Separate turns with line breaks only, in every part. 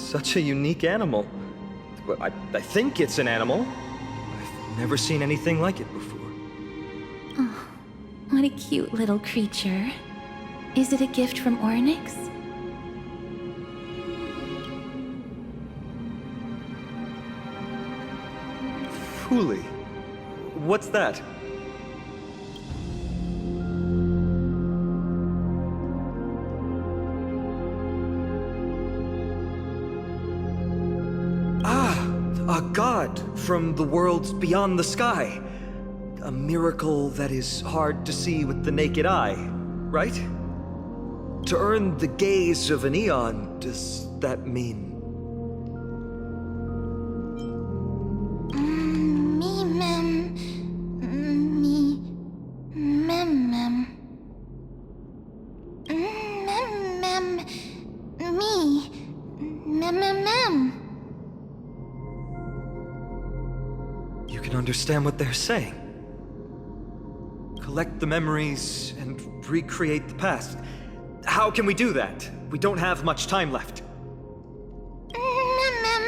such a unique animal. Well, I think it's an animal. I've never seen anything like it before.
Oh, what a cute little creature. Is it a gift from Ornyx?
Fuli. What's that? A god from the worlds beyond the sky. A miracle that is hard to see with the naked eye, right? To earn the gaze of an eon, does that mean...
Me mem. Me mem mem. Mem mem. Me mem mem mem.
You can understand what they're saying. Collect the memories and recreate the past. How can we do that? We don't have much time left.
Mem mem.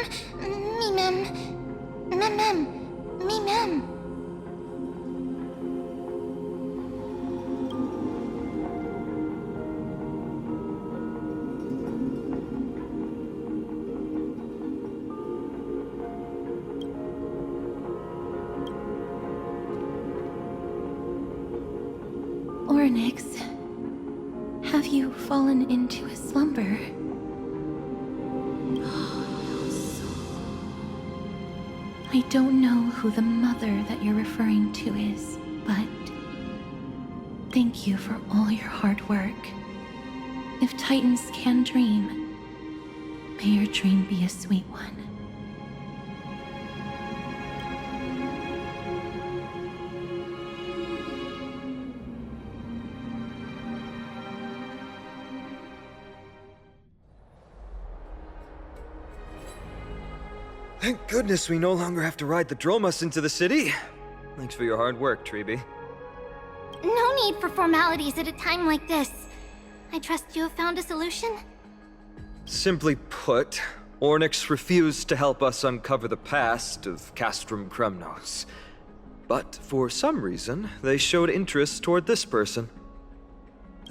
Me mem. Mem mem. Me mem.
Ornyx, have you fallen into a slumber? I don't know who the mother that you're referring to is, but thank you for all your hard work. If Titans can dream, may your dream be a sweet one.
Thank goodness we no longer have to ride the Dromas into the city. Thanks for your hard work, Treeby.
No need for formalities at a time like this. I trust you have found a solution?
Simply put, Ornyx refused to help us uncover the past of Castrum Kremnos. But for some reason, they showed interest toward this person.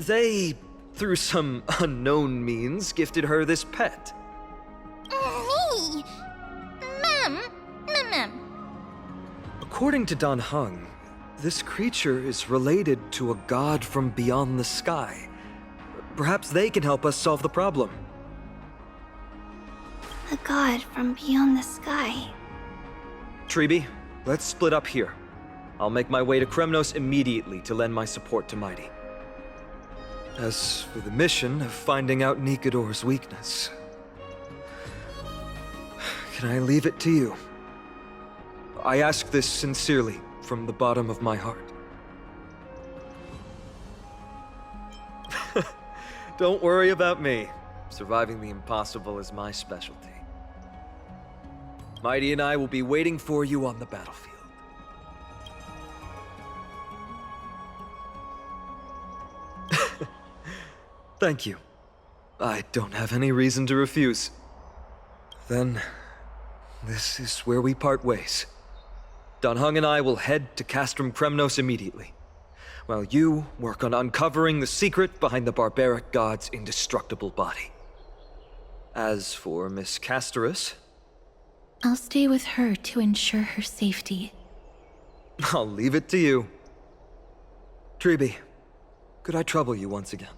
They, through some unknown means, gifted her this pet.
Me? Mem? Mem.
According to Dan Heng, this creature is related to a god from beyond the sky. Perhaps they can help us solve the problem.
A god from beyond the sky.
Treeby, let's split up here. I'll make my way to Kremnos immediately to lend my support to Mighty. As for the mission of finding out Nikador's weakness, can I leave it to you? I ask this sincerely, from the bottom of my heart. Don't worry about me. Surviving the impossible is my specialty. Mighty and I will be waiting for you on the battlefield. Thank you. I don't have any reason to refuse. Then, this is where we part ways. Dan Heng and I will head to Castrum Kremnos immediately, while you work on uncovering the secret behind the barbaric god's indestructible body. As for Miss Castorus,
I'll stay with her to ensure her safety.
I'll leave it to you. Treeby, could I trouble you once again?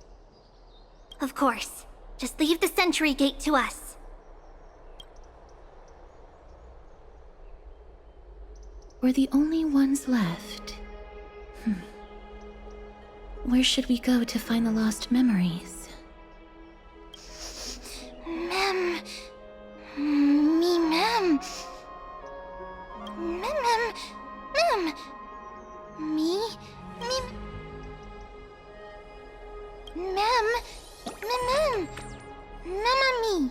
Of course. Just leave the Sentry Gate to us.
We're the only ones left. Where should we go to find the lost memories?
Mem. Me mem. Mem. Mem. Me. Mem. Mem. Mem. Me.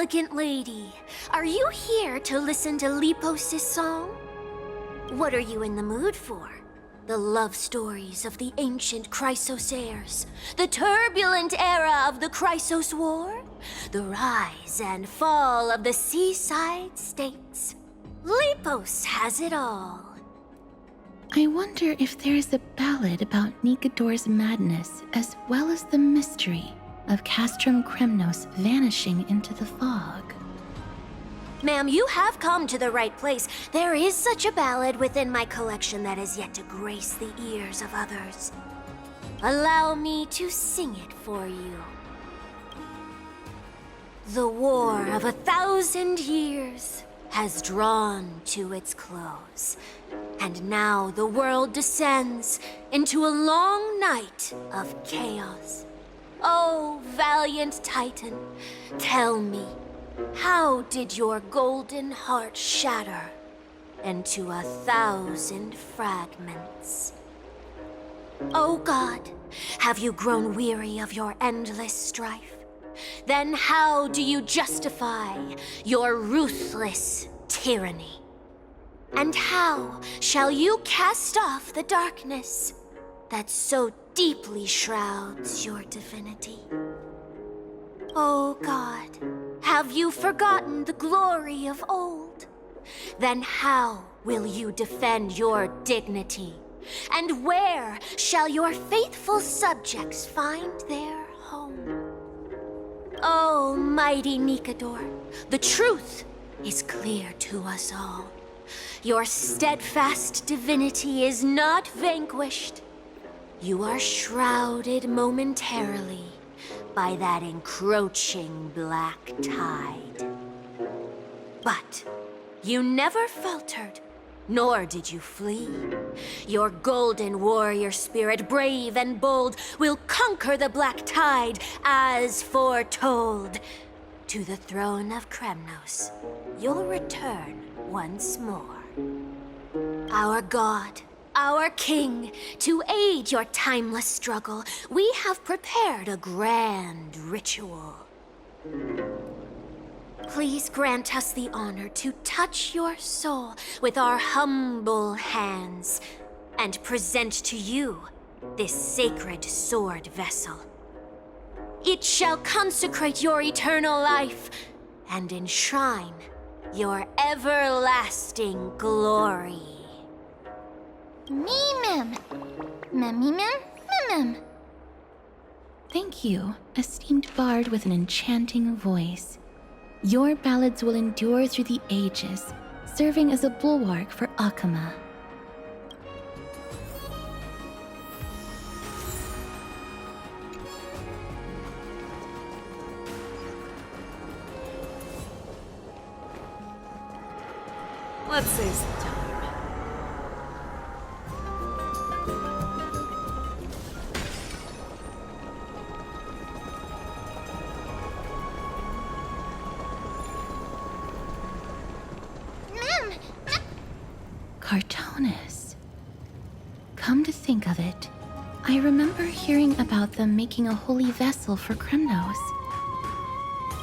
elegant lady, are you here to listen to Lepos' song? What are you in the mood for? The love stories of the ancient Chrysos heirs, the turbulent era of the Chrysos War, the rise and fall of the seaside states. Lepos has it all.
I wonder if there is a ballad about Nikodor's madness as well as the mystery of Castrum Kremnos vanishing into the fog.
Ma'am, you have come to the right place. There is such a ballad within my collection that is yet to grace the ears of others. Allow me to sing it for you. The war of 1,000 years has drawn to its close, and now the world descends into a long night of chaos. Oh, valiant Titan, tell me, how did your golden heart shatter into 1,000 fragments? Oh God, have you grown weary of your endless strife? Then how do you justify your ruthless tyranny? And how shall you cast off the darkness that so deeply shrouds your divinity? Oh God, have you forgotten the glory of old? Then how will you defend your dignity? And where shall your faithful subjects find their home? Oh, mighty Nikodor, the truth is clear to us all. Your steadfast divinity is not vanquished. You are shrouded momentarily by that encroaching black tide. But you never faltered, nor did you flee. Your golden warrior spirit, brave and bold, will conquer the black tide as foretold. To the throne of Kremnos, you'll return once more. Our god, our king, to aid your timeless struggle, we have prepared a grand ritual. Please grant us the honor to touch your soul with our humble hands and present to you this sacred sword vessel. It shall consecrate your eternal life and enshrine your everlasting glory.
Mem. Mem.
Thank you, esteemed bard with an enchanting voice. Your ballads will endure through the ages, serving as a bulwark for Akama.
Let's save some time.
Cartonis. Come to think of it, I remember hearing about them making a holy vessel for Kremnos.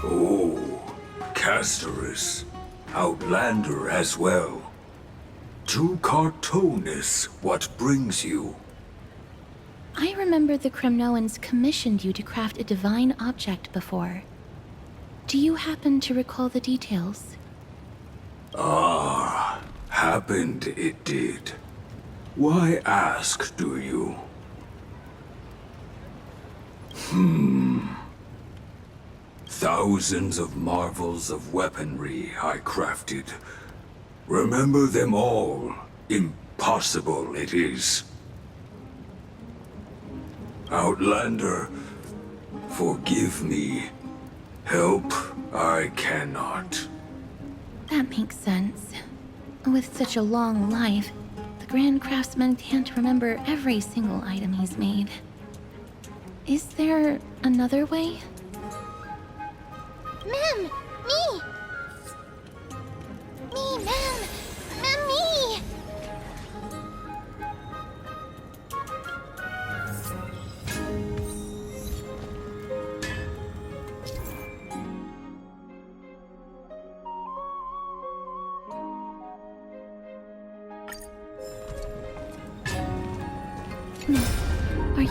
Oh, Castoris. Outlander as well. To Cartonis, what brings you?
I remember the Kremnoans commissioned you to craft a divine object before. Do you happen to recall the details?
Ah, happened it did. Why ask, do you? Thousands of marvels of weaponry I crafted. Remember them all. Impossible it is. Outlander, forgive me. Help I cannot.
That makes sense. With such a long life, the Grand Craftsman can't remember every single item he's made. Is there another way?
Mem! Me! Me, Mem! Mem, me!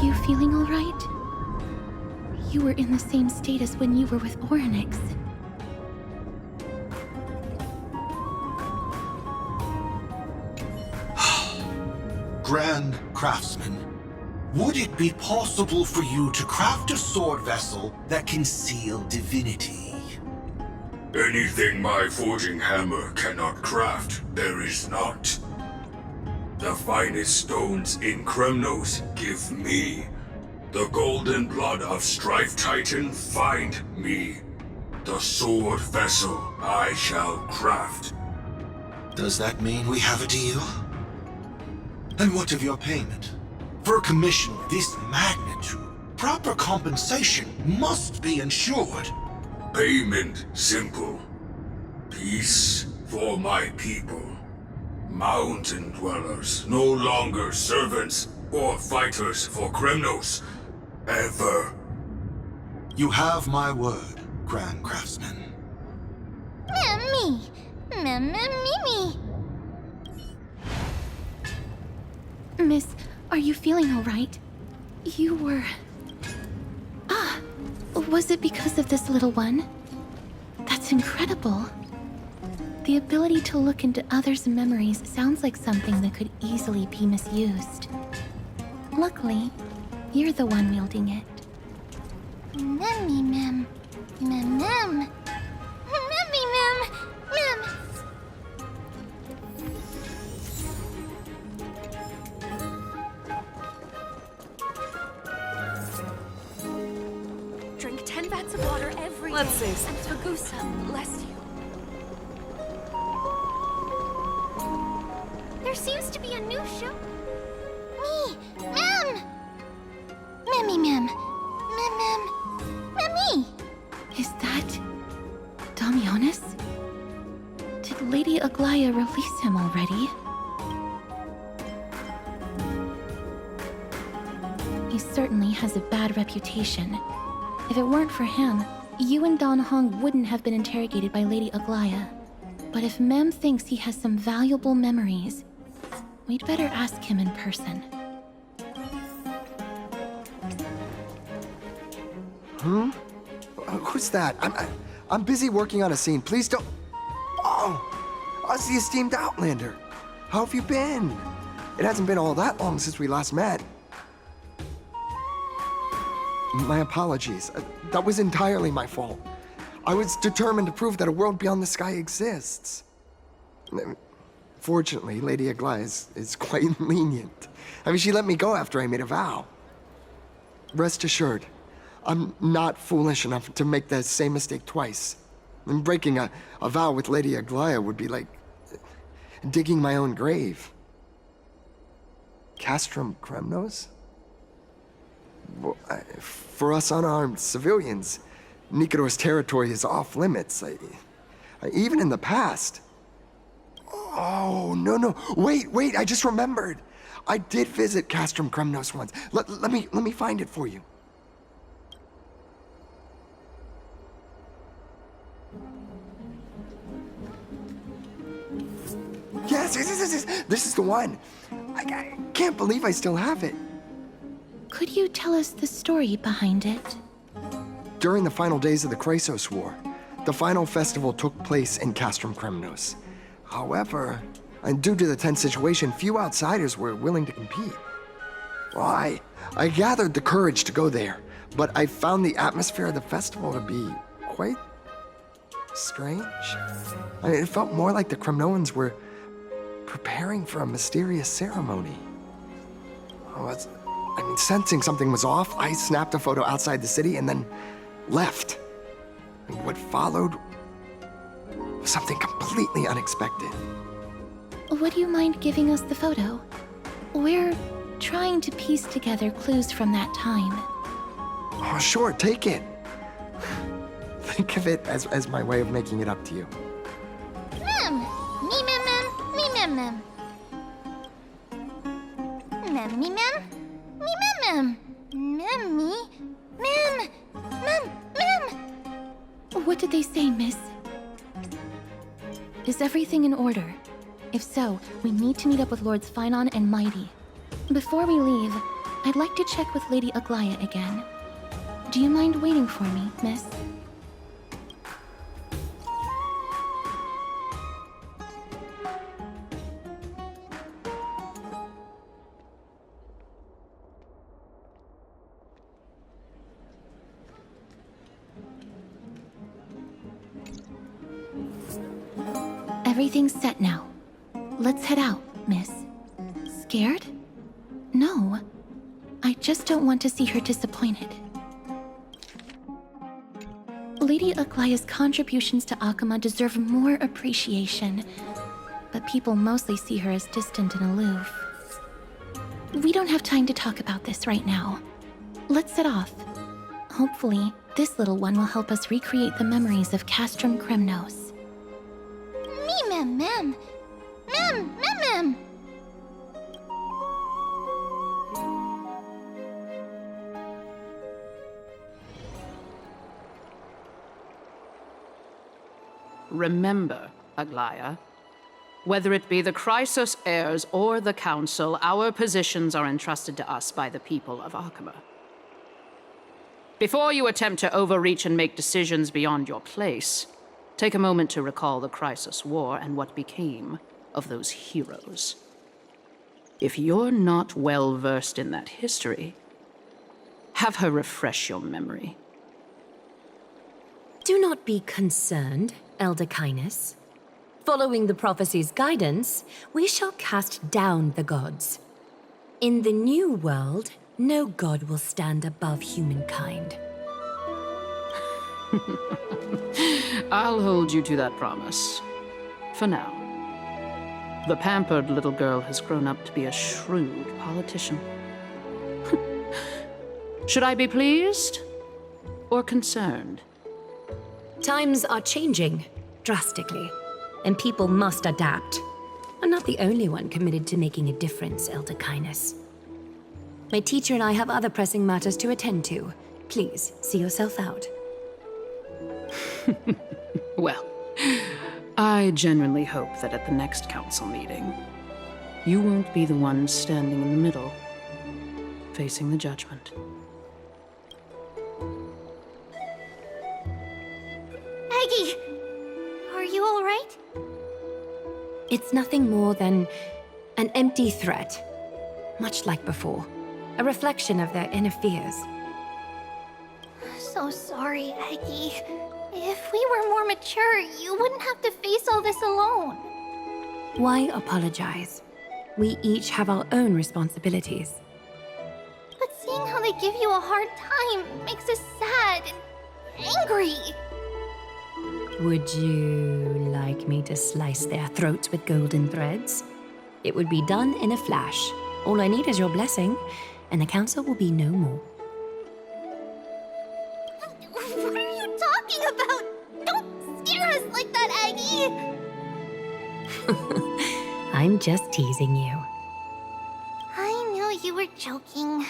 you feeling all right? You were in the same state as when you were with Orynyx.
Grand Craftsman, would it be possible for you to craft a sword vessel that can seal divinity?
Anything my forging hammer cannot craft, there is not. The finest stones in Kremnos give me. The golden blood of Strife Titan find me. The sword vessel I shall craft.
Does that mean we have a deal? And what of your payment? For a commission of this magnitude, proper compensation must be ensured.
Payment simple. Peace for my people. Mountain dwellers, no longer servants or fighters for Kremnos. Ever.
You have my word, Grand Craftsman.
Me. Me.
Miss, are you feeling all right? You were... was it because of this little one? That's incredible. The ability to look into others' memories sounds like something that could easily be misused. Luckily, you're the one wielding it.
Mem. Mem.
Drink 10 vats of water every
Let's
day.
say so.
And Togusa, bless you.
There seems to be a new show. Mem. Mem. Memmy.
Is that... Damionis? Did Lady Aglaya release him already? He certainly has a bad reputation. If it weren't for him, you and Dan Heng wouldn't have been interrogated by Lady Aglaya. But if Mem thinks he has some valuable memories, we'd better ask him in person.
Who's that? I'm busy working on a scene. Please don't. Oh, Us the esteemed Outlander. How have you been? It hasn't been all that long since we last met. My apologies. That was entirely my fault. I was determined to prove that a world beyond the sky exists. Fortunately, Lady Aglaya is quite lenient. I mean, she let me go after I made a vow. Rest assured, I'm not foolish enough to make the same mistake twice. And breaking a vow with Lady Aglaya would be like digging my own grave. Castrum Kremnos? Well, for us unarmed civilians, Nikodor's territory is off limits. Even in the past. Oh, no. Wait, I just remembered. I did visit Castrum Kremnos once. Let me find it for you. Yes, this is the one. I can't believe I still have it.
Could you tell us the story behind it?
During the final days of the Chrysos War, the final festival took place in Castrum Kremnos. However, and due to the tense situation, few outsiders were willing to compete. Well, I gathered the courage to go there, but I found the atmosphere of the festival to be quite strange. It felt more like the Kremnoans were preparing for a mysterious ceremony. Sensing something was off, I snapped a photo outside the city and then left. And what followed was something completely unexpected.
Would you mind giving us the photo? We're trying to piece together clues from that time.
Oh, sure, take it. Think of it as my way of making it up to you.
Mem.
What did they say, miss? Is everything in order? If so, we need to meet up with Lords Finon and Mighty. Before we leave, I'd like to check with Lady Aglaya again. Do you mind waiting for me, miss? Everything's set now. Let's head out, miss. Scared? No. I just don't want to see her disappointed. Lady Aglaya's contributions to Akama deserve more appreciation, but people mostly see her as distant and aloof. We don't have time to talk about this right now. Let's set off. Hopefully, this little one will help us recreate the memories of Castrum Kremnos.
Mem, mem. Mem, mem, mem.
Remember, Aglaya, whether it be the Chrysos heirs or the Council, our positions are entrusted to us by the people of Akama. Before you attempt to overreach and make decisions beyond your place, take a moment to recall the Chrysos War and what became of those heroes. If you're not well versed in that history, have her refresh your memory.
Do not be concerned, Elder Kynus. Following the prophecy's guidance, we shall cast down the gods. In the new world, no god will stand above humankind.
I'll hold you to that promise. For now. The pampered little girl has grown up to be a shrewd politician. Should I be pleased or concerned?
Times are changing drastically, and people must adapt. I'm not the only one committed to making a difference, Elder Kynus. My teacher and I have other pressing matters to attend to. Please, see yourself out.
Well, I genuinely hope that at the next council meeting, you won't be the one standing in the middle, facing the judgment.
Aggie, are you all right?
It's nothing more than an empty threat, much like before. A reflection of their inner fears.
So sorry, Aggie. If we were more mature, you wouldn't have to face all this alone.
Why apologize? We each have our own responsibilities.
But seeing how they give you a hard time makes us sad and angry.
Would you like me to slice their throats with golden threads? It would be done in a flash. All I need is your blessing, and the council will be no more.
What are you talking about? Don't scare us like that, Aggie!
I'm just teasing you.
I knew you were joking.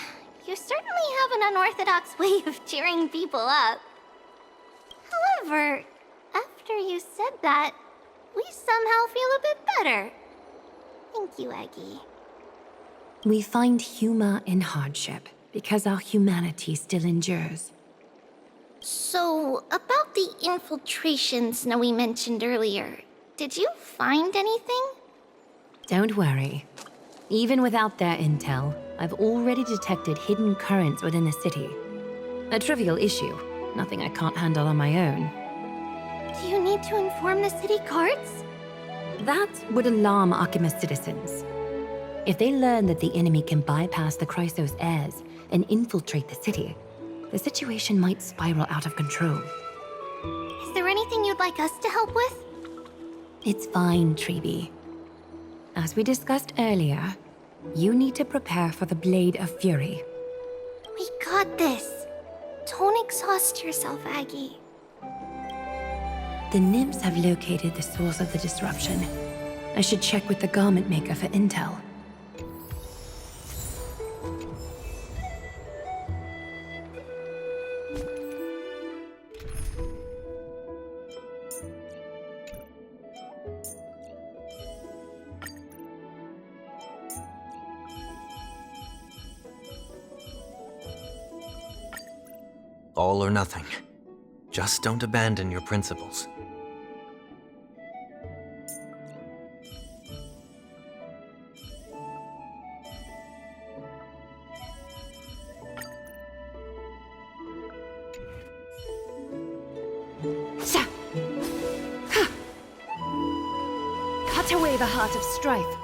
You certainly have an unorthodox way of cheering people up. However, after you said that, we somehow feel a bit better. Thank you, Aggie.
We find humor in hardship because our humanity still endures.
So, about the infiltrations Snowy mentioned earlier, did you find anything?
Don't worry. Even without their intel, I've already detected hidden currents within the city. A trivial issue, nothing I can't handle on my own.
Do you need to inform the city guards?
That would alarm Archimus citizens. If they learn that the enemy can bypass the Chrysos heirs and infiltrate the city, the situation might spiral out of control.
Is there anything you'd like us to help with?
It's fine, Treeby. As we discussed earlier, you need to prepare for the Blade of Fury.
We got this. Don't exhaust yourself, Aggie.
The nymphs have located the source of the disruption. I should check with the garment maker for intel.
all or nothing. Just don't abandon your principles.
Cut away the heart of strife.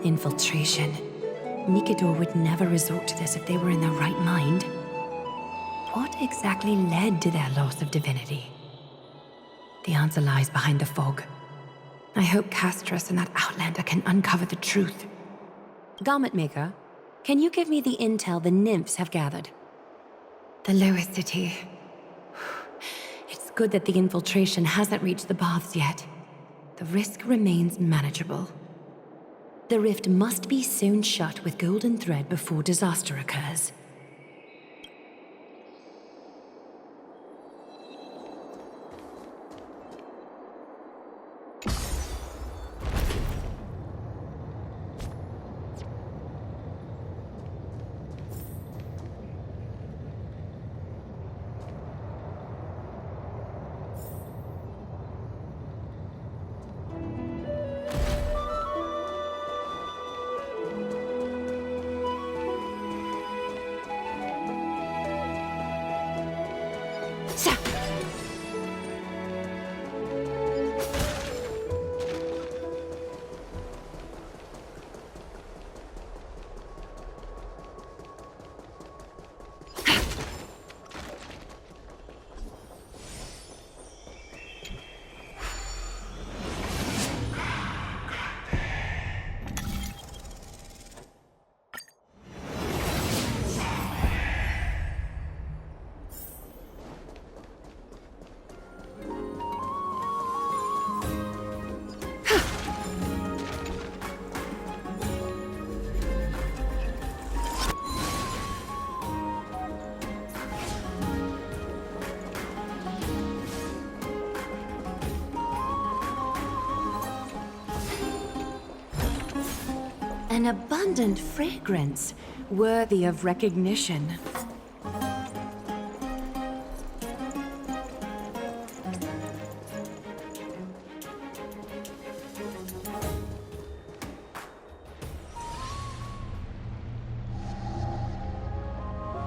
Infiltration. Nikador would never resort to this if they were in their right mind. What exactly led to their loss of divinity? The answer lies behind the fog. I hope Castras and that Outlander can uncover the truth. Garment Maker, can you give me the intel the nymphs have gathered? The lowest city. It's good that the infiltration hasn't reached the baths yet. The risk remains manageable. The rift must be sewn shut with golden thread before disaster occurs. An abundant fragrance, worthy of recognition.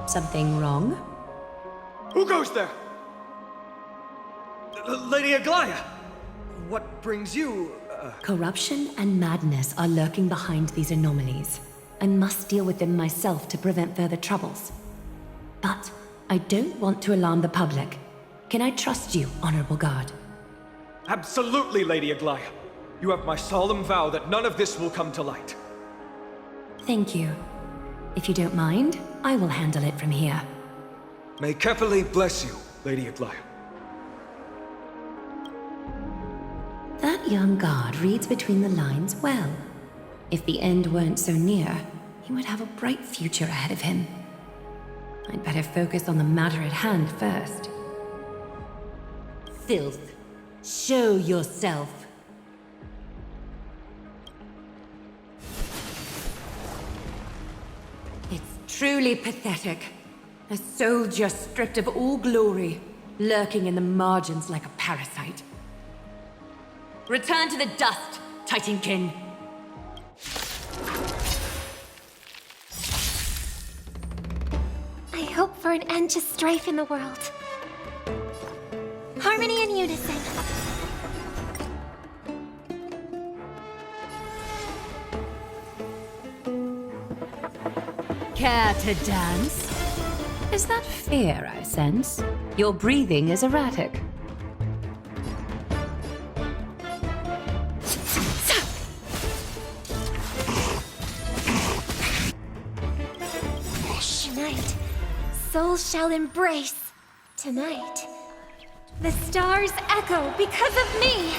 Something wrong?
Who goes there? Lady Aglaya! What brings you...
Corruption and madness are lurking behind these anomalies. I must deal with them myself to prevent further troubles. But I don't want to alarm the public. Can I trust you, Honorable Guard?
Absolutely, Lady Aglaya. You have my solemn vow that none of this will come to light.
Thank you. If you don't mind, I will handle it from here.
May Kepali bless you, Lady Aglaya.
That young guard reads between the lines well. If the end weren't so near, he would have a bright future ahead of him. I'd better focus on the matter at hand first. Filth, show yourself. It's truly pathetic. A soldier stripped of all glory, lurking in the margins like a parasite. Return to the dust, Titankin.
I hope for an end to strife in the world. Harmony and unison.
Care to dance? Is that fear I sense? Your breathing is erratic.
Tonight, souls shall embrace. Tonight, the stars echo because of me.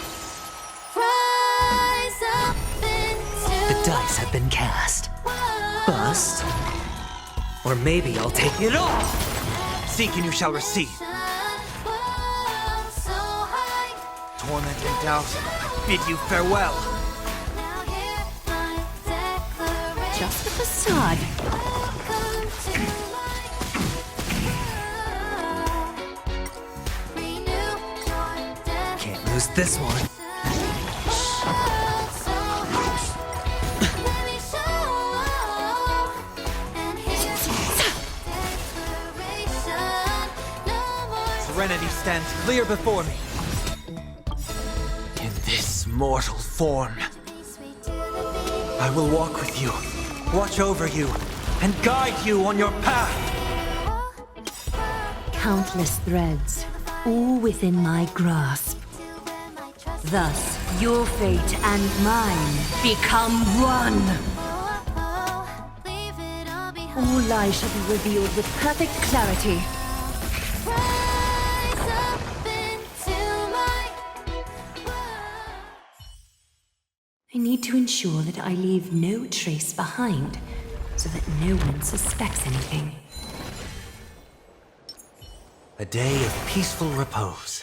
Rise up into
The dice have been cast. Bust. Or maybe I'll take it all! Seek and you shall receive. Torment and doubt, I bid you farewell.
Now hear my declaration.
just a facade.
Can't lose this one. Serenity stands clear before me. In this mortal form, I will walk with you, watch over you, and guide you on your path.
Countless threads, all within my grasp. Thus, your fate and mine become one. All lies shall be revealed with perfect clarity. I need to ensure that I leave no trace behind, so that no one suspects anything.
A day of peaceful repose.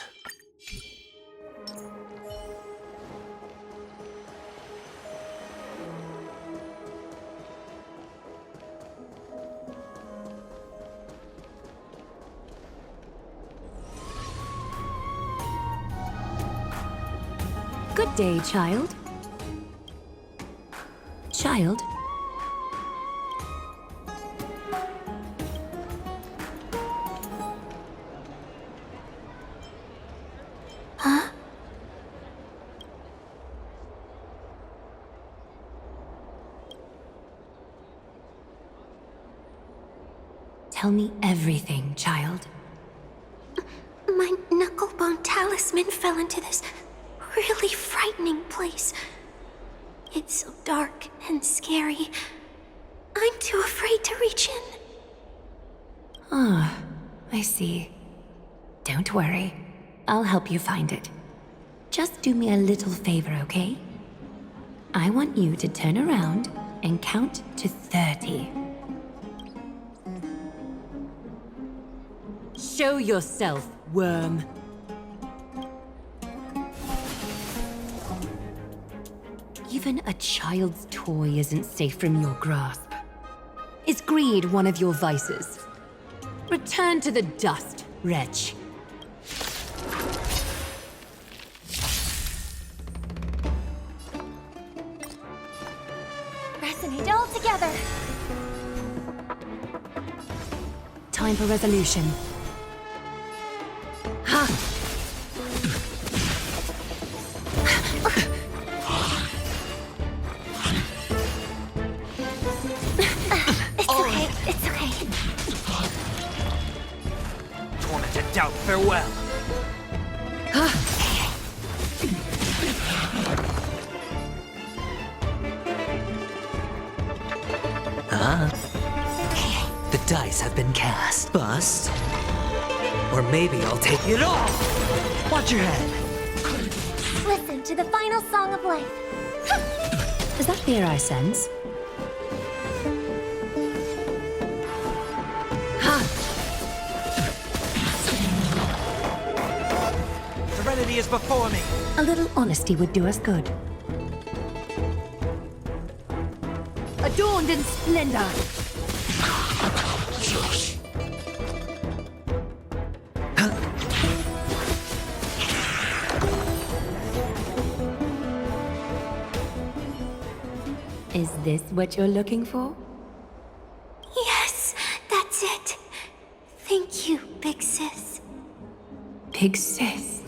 Good day, child. Child?
Huh?
Tell me everything, child.
My knucklebone talisman fell into this really frightening place. It's so dark and scary. I'm too afraid to reach in.
Ah, I see. Don't worry. I'll help you find it. Just do me a little favor, okay? I want you to turn around and count to 30. Show yourself, worm. Even a child's toy isn't safe from your grasp. Is greed one of your vices? Return to the dust, wretch.
Resonate all together.
Time for resolution. Ha!
It's okay.
Tormented doubt, farewell. The dice have been cast. Bust. Or maybe I'll take it all. Watch your head.
Listen to the final song of life.
Is that fear I sense?
Serenity is before me.
A little honesty would do us good. Adorned in splendor. Is this what you're looking for?
Yes, that's it. Thank you, Big Sis.
Big sis.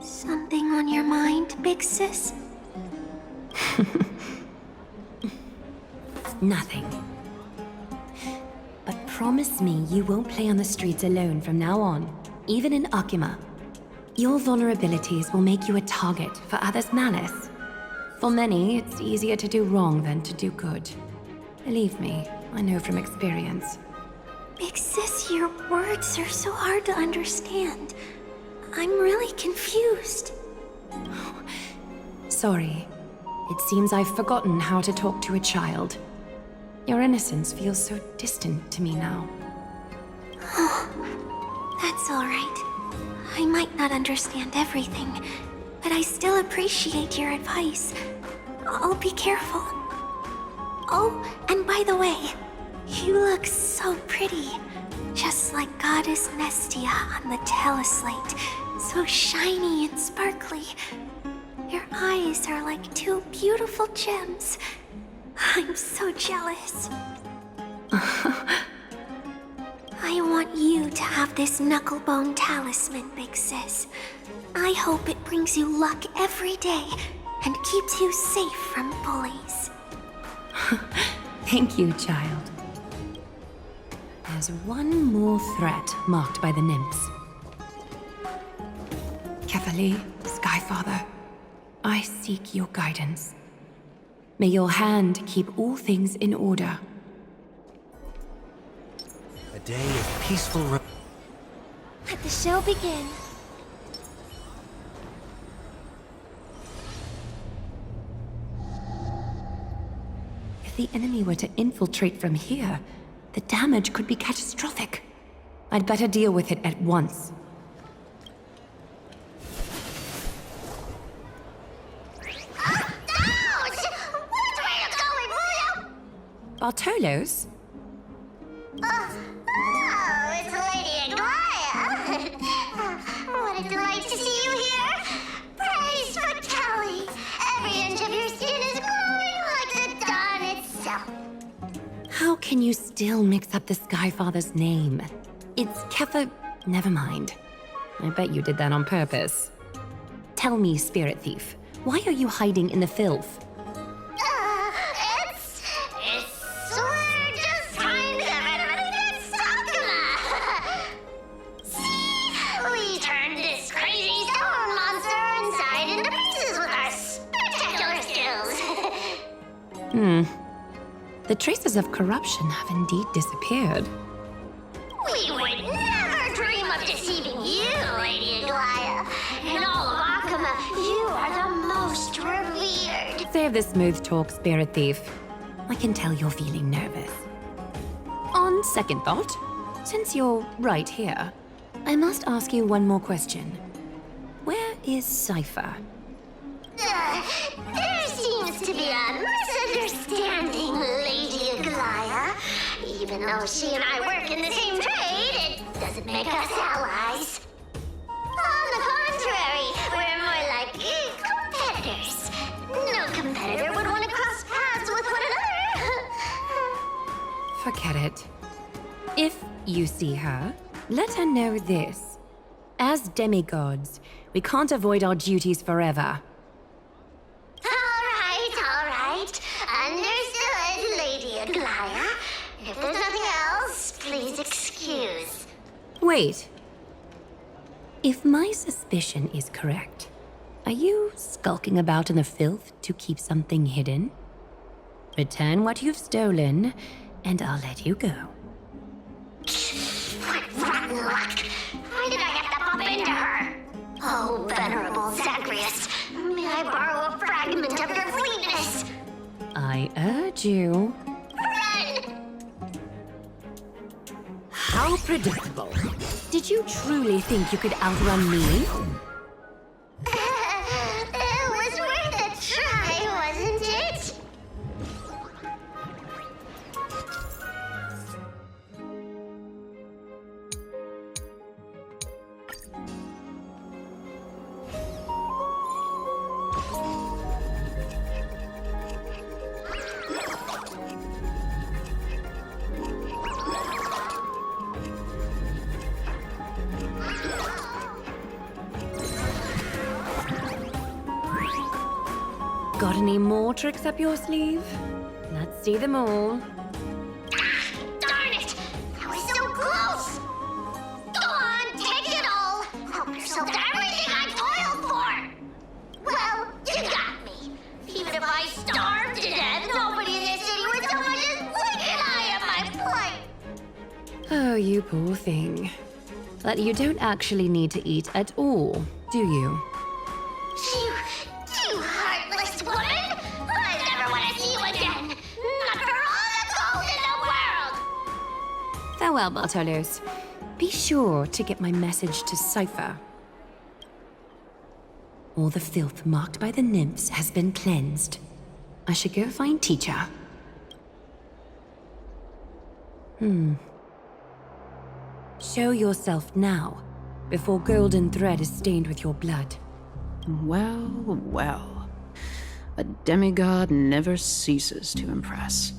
Something on your mind, Big Sis?
Nothing. But promise me you won't play on the streets alone from now on, even in Akima. Your vulnerabilities will make you a target for others' malice. For many, it's easier to do wrong than to do good. Believe me, I know from experience.
Big Sis, your words are so hard to understand. I'm really confused.
Sorry. It seems I've forgotten how to talk to a child. Your innocence feels so distant to me now.
That's all right. I might not understand everything, but I still appreciate your advice. I'll be careful.
Oh, and by the way, you look so pretty. Just like Goddess Nestia on the teleslate. So shiny and sparkly. Your eyes are like two beautiful gems. I'm so jealous. I want you to have this knucklebone talisman, Big Sis. I hope it brings you luck every day and keeps you safe from bullies.
Thank you, child. There's one more threat marked by the nymphs. Kefali, Skyfather, I seek your guidance. May your hand keep all things in order.
A day of peaceful
Let the show begin.
If the enemy were to infiltrate from here, the damage could be catastrophic. I'd better deal with it at once. Bartolos?
Oh, it's Lady Aglaya. What a delight to see you here. Praise for Kelly. Every inch of your skin is glowing like the dawn itself.
How can you still mix up the Skyfather's name? It's Kefa... Never mind. I bet you did that on purpose. Tell me, Spirit Thief, why are you hiding in the filth?
We're just trying to get rid of this Sakuma. See? We turned this crazy stone monster inside into pieces with our spectacular skills.
The traces of corruption have indeed disappeared.
We would never dream of deceiving you, Lady Aglaya. In all of Akuma, you are the most revered.
Save the smooth talk, Spirit Thief. I can tell you're feeling nervous. On second thought, since you're right here, I must ask you one more question. Where is Cypher?
There seems to be a misunderstanding, Lady Aglaya. Even though she and I work in the same trade, it doesn't make us allies. On the contrary, we're more like competitors. No competitor would want to cross paths with one another.
Forget it. If you see her, let her know this. As demigods, we can't avoid our duties forever.
All right. Understood, Lady Aglaya. If there's nothing else, please excuse.
Wait. If my suspicion is correct, are you skulking about in the filth to keep something hidden? Return what you've stolen, and I'll let you go.
What rotten luck! Why did I have to bump into her? Oh, venerable Zagreus, may I borrow a fragment of your fleetness?
I urge you.
Run!
How predictable. Did you truly think you could outrun me?
It was worth a try, wasn't it?
Got any more tricks up your sleeve? Let's see them all.
Darn it! I was so close! Go on, take it all! Help yourself to everything I toiled for! Well, you got me. Even if I starved to death, nobody in this city would so much as blink an eye at my plight!
Oh, you poor thing. But you don't actually need to eat at all, do you?
You heartless woman! I never want to see you again! Not for all the gold in the world!
Farewell, Bartolos. Be sure to get my message to Cypher. All the filth marked by the nymphs has been cleansed. I should go find Teacher. Show yourself now, before golden thread is stained with your blood.
Well, well. A demigod never ceases to impress.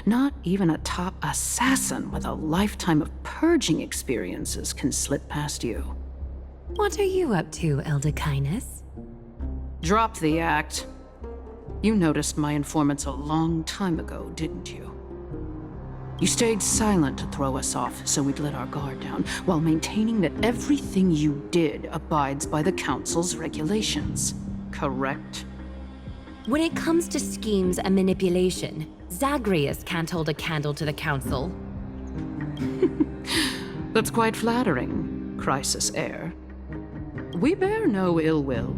Not even a top assassin with a lifetime of purging experiences can slip past you.
What are you up to, Elder Kindness?
Drop the act. You noticed my informants a long time ago, didn't you? You stayed silent to throw us off so we'd let our guard down, while maintaining that everything you did abides by the Council's regulations. Correct?
When it comes to schemes and manipulation, Zagreus can't hold a candle to the Council.
That's quite flattering, Crisis Heir. We bear no ill will.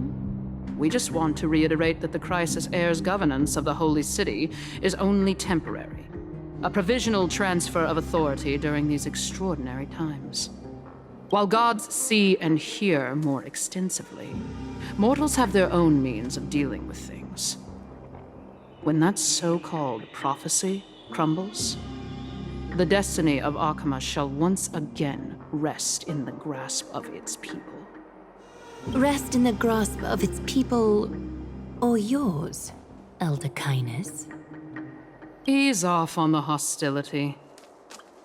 We just want to reiterate that the Crisis Heir's governance of the Holy City is only temporary. A provisional transfer of authority during these extraordinary times. While gods see and hear more extensively, mortals have their own means of dealing with things. When that so-called prophecy crumbles, the destiny of Akama shall once again rest in the grasp of its people.
Rest in the grasp of its people, or yours, Elder Kindness?
Ease off on the hostility.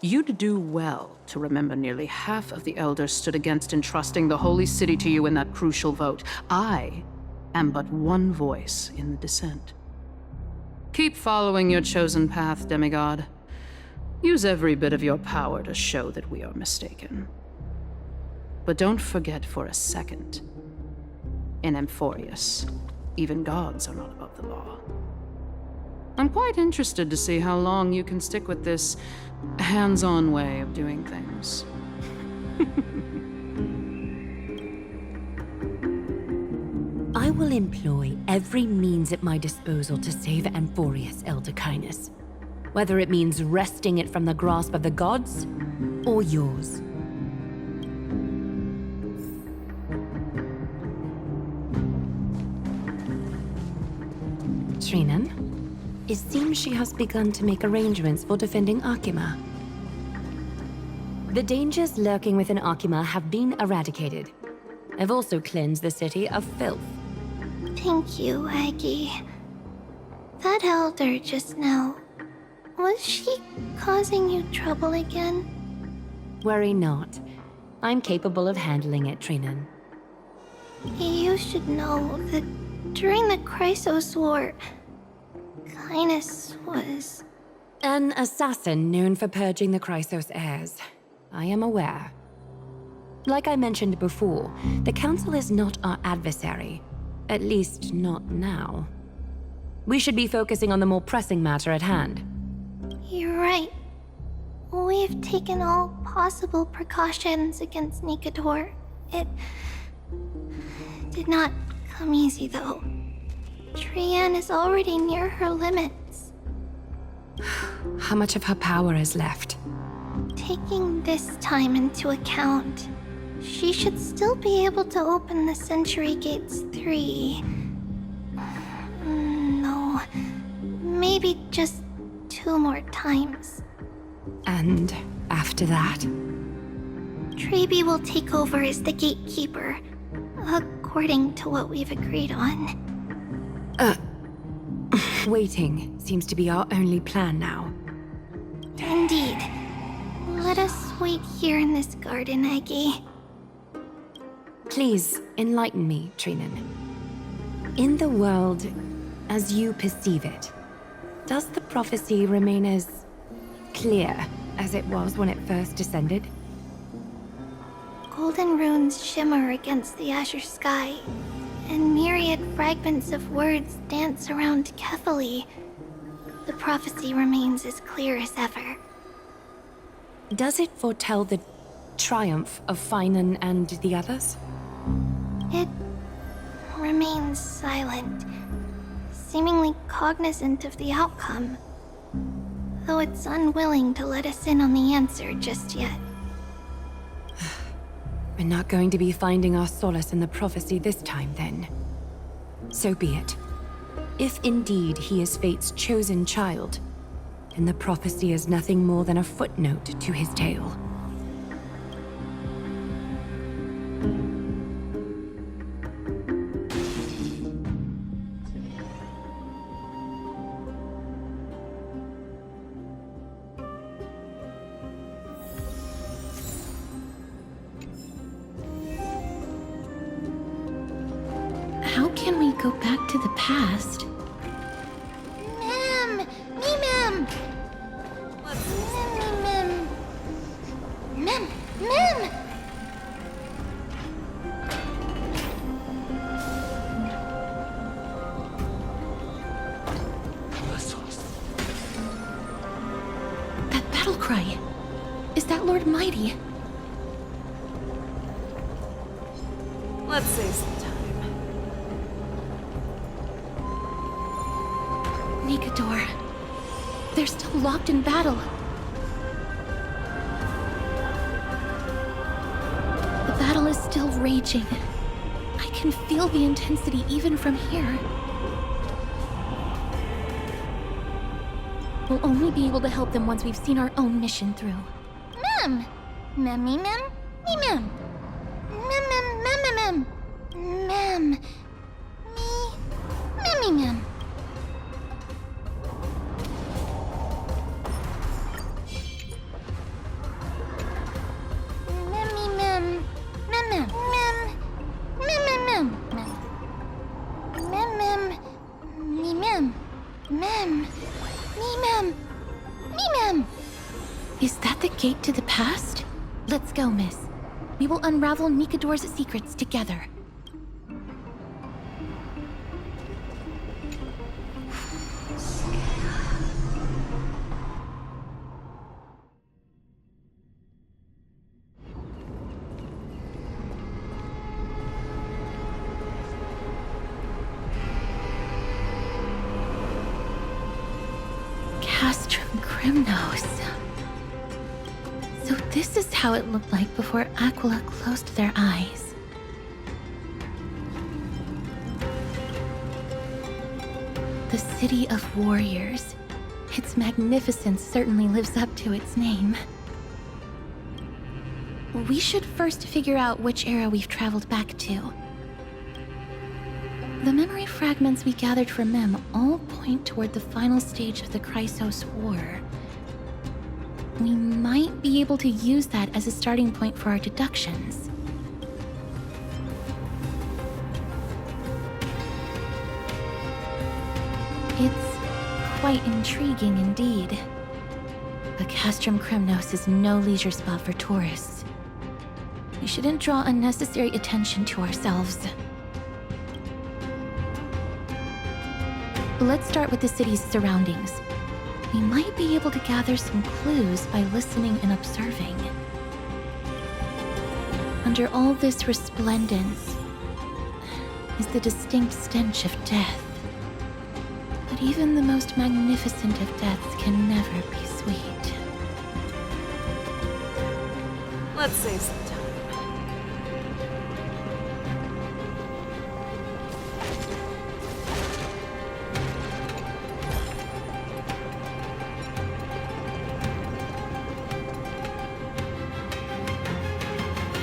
You'd do well to remember nearly half of the elders stood against entrusting the Holy City to you in that crucial vote. I am but one voice in the dissent. Keep following your chosen path, demigod. Use every bit of your power to show that we are mistaken. But don't forget for a second, in Amphorius, even gods are not above the law. I'm quite interested to see how long you can stick with this hands-on way of doing things.
I will employ every means at my disposal to save Amphorius, Elder Kindness. Whether it means wresting it from the grasp of the gods, or yours. Trinan, it seems she has begun to make arrangements for defending Akima. The dangers lurking within Akima have been eradicated. I've also cleansed the city of filth.
Thank you, Aggie. That elder just now, was she causing you trouble again?
Worry not. I'm capable of handling it, Trinan.
You should know that during the Chrysos War, Kindness was...
An assassin known for purging the Chrysos heirs. I am aware. Like I mentioned before, the Council is not our adversary. At least, not now. We should be focusing on the more pressing matter at hand.
You're right. We've taken all possible precautions against Nikador. It did not come easy, though. Trian is already near her limits.
How much of her power is left?
Taking this time into account, she should still be able to open the Century Gates 3. No, maybe just 2 more times.
And after that?
Trebi will take over as the gatekeeper, according to what we've agreed on.
Waiting seems to be our only plan now.
Indeed. Let us wait here in this garden, Aggie.
Please, enlighten me, Trinan. In the world, as you perceive it, does the prophecy remain as clear as it was when it first descended?
Golden runes shimmer against the azure sky, and myriad fragments of words dance around Kefali. The prophecy remains as clear as ever.
Does it foretell the triumph of Finan and the others?
It remains silent, seemingly cognizant of the outcome, though it's unwilling to let us in on the answer just yet.
We're not going to be finding our solace in the prophecy this time, then. So be it. If indeed he is Fate's chosen child, and the prophecy is nothing more than a footnote to his tale.
How can we go back to the past?
Mem! Me, Mem! Mem! Mem! Mem!
That battle cry. Is that Lord Mighty?
Let's save some time.
Nikador. They're still locked in battle. The battle is still raging. I can feel the intensity even from here. We'll only be able to help them once we've seen our own mission through.
Mem! Mem, me, Mem? Me, Mem! Mem, Mem, Mem, Mem, Mem! Mem! Me, Mem!
Is that the gate to the past? Let's go, miss. We will unravel Nikador's secrets together. Castrum Crimnos. So this is how it looked like before Aquila closed their eyes. The City of Warriors. Its magnificence certainly lives up to its name. We should first figure out which era we've traveled back to. The memory fragments we gathered from Mem all point toward the final stage of the Chrysos War. We might be able to use that as a starting point for our deductions. It's quite intriguing indeed. But Castrum Crimnos is no leisure spot for tourists. We shouldn't draw unnecessary attention to ourselves. Let's start with the city's surroundings. We might be able to gather some clues by listening and observing. Under all this resplendence is the distinct stench of death. But even the most magnificent of deaths can never be sweet.
Let's save some time.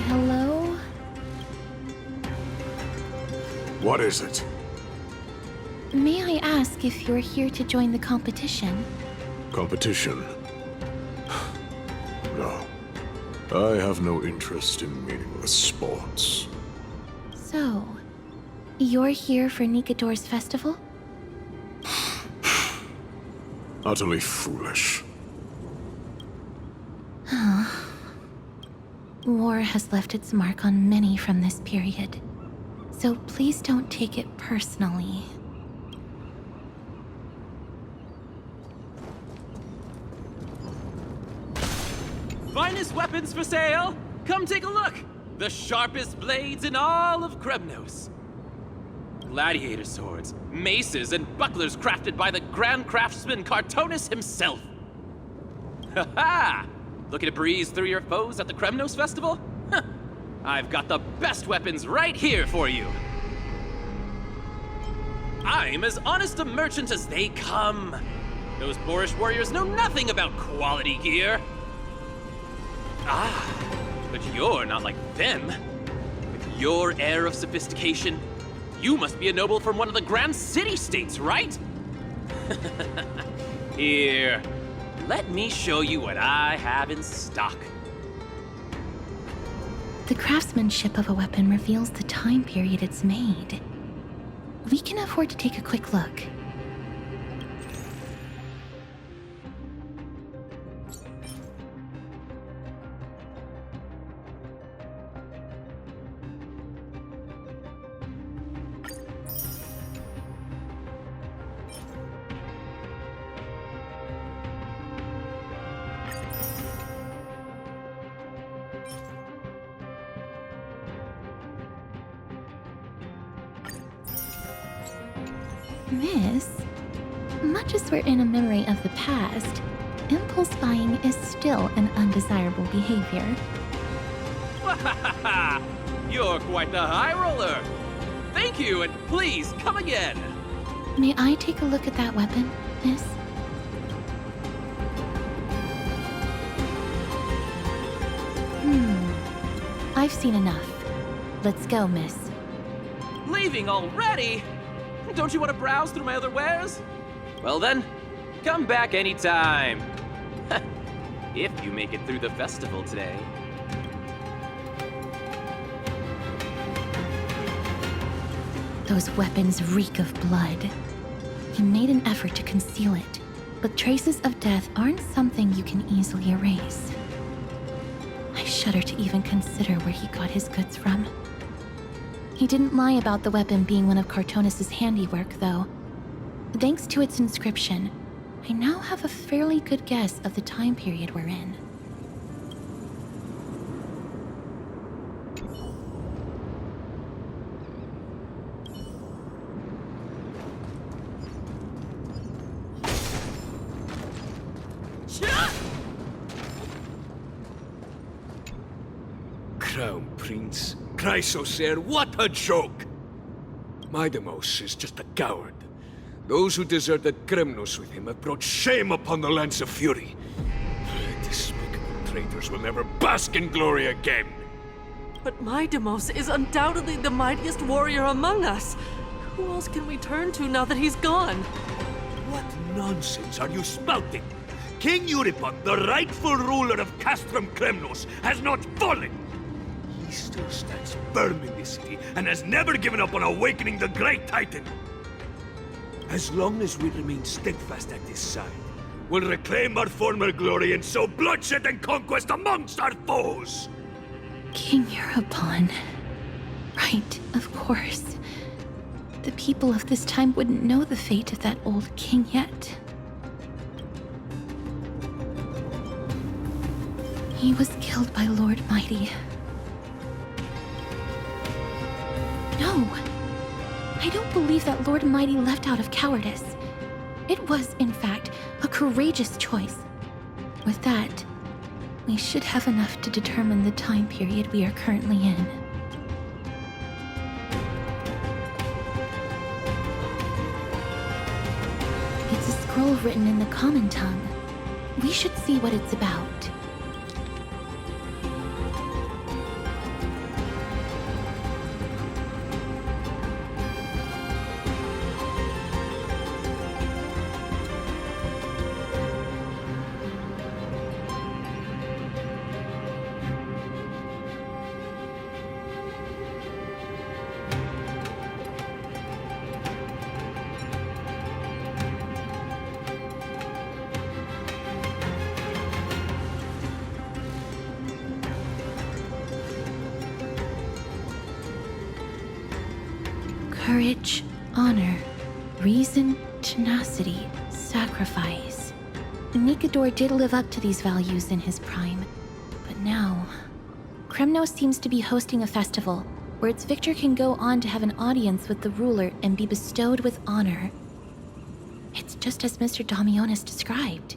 Hello?
What is it?
May I ask if you're here to join the competition?
Competition? No. I have no interest in meaningless sports.
So, you're here for Nikador's festival?
Utterly foolish.
War has left its mark on many from this period, so please don't take it personally.
Finest weapons for sale! Come take a look! The sharpest blades in all of Kremnos. Gladiator swords, maces, and bucklers crafted by the Grand Craftsman Cartonis himself. Ha ha! Looking to breeze through your foes at the Kremnos Festival? Huh. I've got the best weapons right here for you. I'm as honest a merchant as they come. Those boorish warriors know nothing about quality gear. Ah, but you're not like them. With your air of sophistication, you must be a noble from one of the Grand City-states, right? Here, let me show you what I have in stock.
The craftsmanship of a weapon reveals the time period it's made. We can afford to take a quick look. Miss, much as we're in a memory of the past, impulse buying is still an undesirable behavior.
You're quite the high roller. Thank you, and please come again.
May I take a look at that weapon, Miss? I've seen enough. Let's go, Miss.
Leaving already? Don't you want to browse through my other wares? Well then, come back anytime. If you make it through the festival today.
Those weapons reek of blood. He made an effort to conceal it, but traces of death aren't something you can easily erase. I shudder to even consider where he got his goods from. He didn't lie about the weapon being one of Cartonis' handiwork, though. Thanks to its inscription, I now have a fairly good guess of the time period we're in.
Crown Prince, Chrysosaur, what a joke! Midemos is just a coward. Those who deserted Kremnos with him have brought shame upon the Lance of Fury. Despicable traitors will never bask in glory again.
But Midemos is undoubtedly the mightiest warrior among us. Who else can we turn to now that he's gone?
What nonsense are you spouting? King Euripon, the rightful ruler of Castrum Kremnos, has not fallen! He still stands firm in this city and has never given up on awakening the Great Titan. As long as we remain steadfast at his side, we'll reclaim our former glory and sow bloodshed and conquest amongst our foes!
King Euripon. Right, of course. The people of this time wouldn't know the fate of that old king yet. He was killed by Lord Mighty. No! I don't believe that Lord Mighty left out of cowardice. It was, in fact, a courageous choice. With that, we should have enough to determine the time period we are currently in. It's a scroll written in the common tongue. We should see what it's about. Courage, honor, reason, tenacity, sacrifice. Nikador did live up to these values in his prime, but now... Kremnos seems to be hosting a festival where its victor can go on to have an audience with the ruler and be bestowed with honor. It's just as Mr. Damionis described.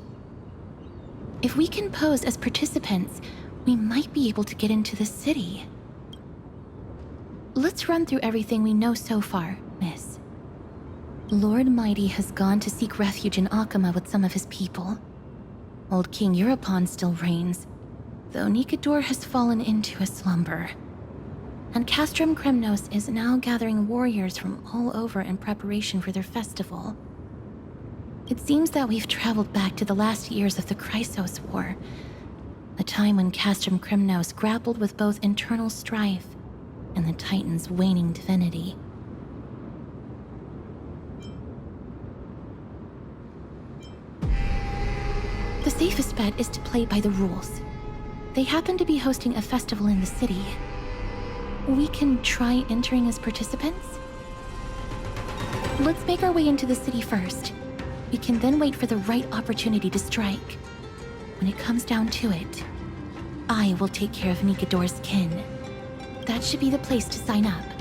If we can pose as participants, we might be able to get into the city. Let's run through everything we know so far, Miss. Lord Mighty has gone to seek refuge in Akama with some of his people. Old King Europon still reigns, though Nikador has fallen into a slumber. And Castrum Kremnos is now gathering warriors from all over in preparation for their festival. It seems that we've traveled back to the last years of the Chrysos War, a time when Castrum Kremnos grappled with both internal strife and the Titan's waning divinity. The safest bet is to play by the rules. They happen to be hosting a festival in the city. We can try entering as participants? Let's make our way into the city first. We can then wait for the right opportunity to strike. When it comes down to it, I will take care of Nikador's kin. That should be the place to sign up.